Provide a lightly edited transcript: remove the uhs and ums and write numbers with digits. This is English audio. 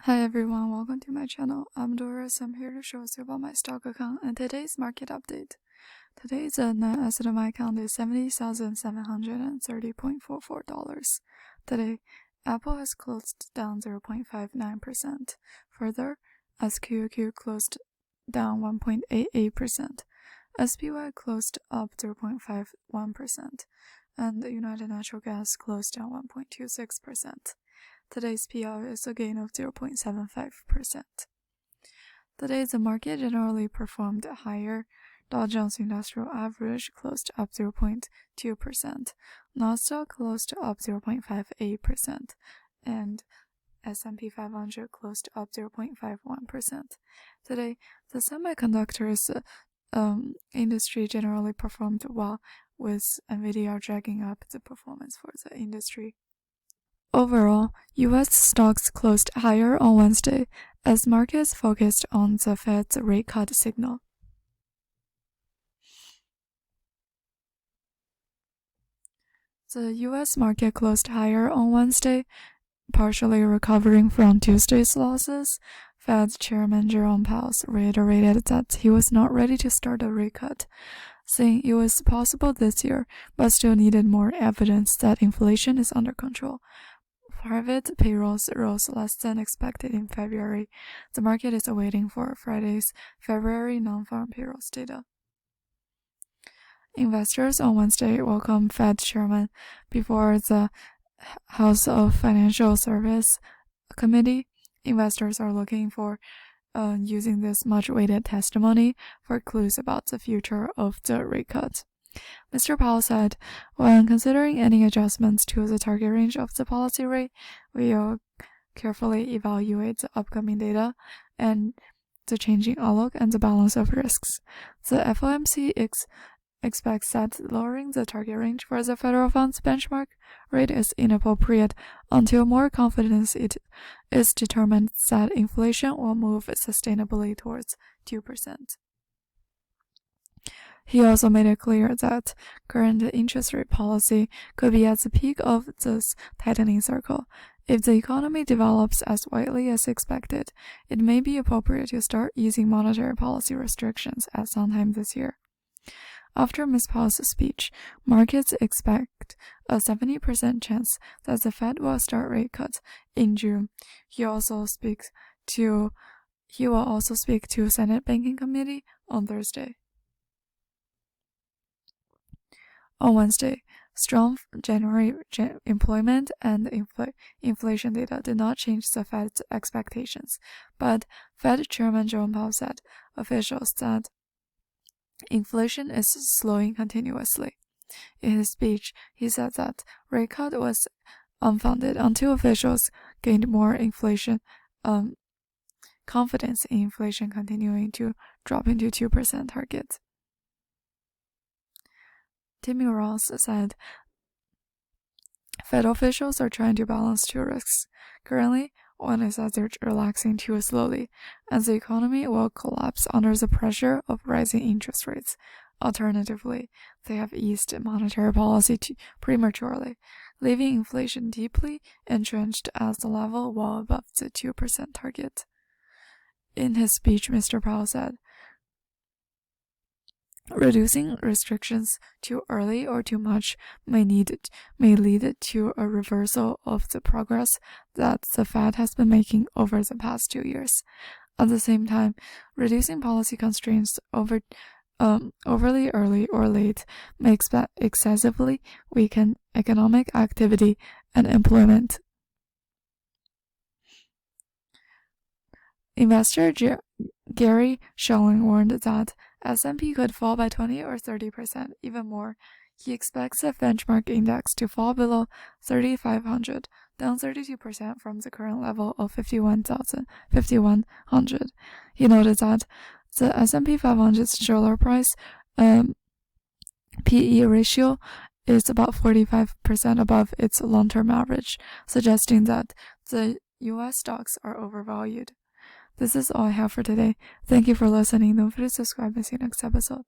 Hi everyone, welcome to my channel. I'm Doris. I'm here to show you about my stock account and today's market update. Today's net asset of my account is $70,730.44. Today, Apple has closed down 0.59%. Further, SQQQ closed down 1.88%. SPY closed up 0.51%, and United Natural Gas closed down 1.26%. Today's PR is a gain of 0.75%. Today, the market generally performed higher. Dow Jones Industrial Average closed up 0.2%, Nasdaq closed up 0.58%, and S&P 500 closed up 0.51%. Today, the semiconductors industry generally performed well, with NVIDIA dragging up the performance for the industry. Overall, U.S. stocks closed higher on Wednesday as markets focused on the Fed's rate cut signal. The U.S. market closed higher on Wednesday, partially recovering from Tuesday's losses. Fed Chairman Jerome Powell reiterated that he was not ready to start a rate cut, saying it was possible this year, but still needed more evidence that inflation is under control. Private payrolls rose less than expected in February. The market is awaiting for Friday's February non-farm payrolls data. Investors on Wednesday welcomed Fed Chairman before the House of Financial Service Committee. Investors are looking for using this much-awaited testimony for clues about the future of the rate cut. Mr. Powell said, when considering any adjustments to the target range of the policy rate, we will carefully evaluate the upcoming data and the changing outlook and the balance of risks. The FOMC expects that lowering the target range for the federal funds benchmark rate is inappropriate until more confidence is determined that inflation will move sustainably towards 2%. He also made it clear that current interest rate policy could be at the peak of this tightening circle. If the economy develops as widely as expected, it may be appropriate to start easing monetary policy restrictions at some time this year. After Ms. Powell's speech, markets expect a 70% chance that the Fed will start rate cuts in June. He will also speak to Senate Banking Committee on Thursday. On Wednesday, strong January employment and inflation data did not change the Fed's expectations, but Fed Chairman Jerome Powell said officials that inflation is slowing continuously. In his speech, he said that rate cut was unfounded until officials gained more confidence in inflation continuing to drop into 2% target. Timmy Ross said, Fed officials are trying to balance two risks. Currently, one is that they're relaxing too slowly, and the economy will collapse under the pressure of rising interest rates. Alternatively, they have eased monetary policy prematurely, leaving inflation deeply entrenched at the level well above the 2% target. In his speech, Mr. Powell said, reducing restrictions too early or too much may lead to a reversal of the progress that the Fed has been making over the past 2 years. At the same time, reducing policy constraints overly early or late may excessively weaken economic activity and employment. Investor Gary Shulin warned that S&P could fall by 20 or 30%, even more. He expects the benchmark index to fall below 3,500, down 32% from the current level of 5,100. He noted that the S&P 500's share price PE ratio is about 45% above its long-term average, suggesting that the U.S. stocks are overvalued. This is all I have for today. Thank you for listening. Don't forget to subscribe and see you next episode.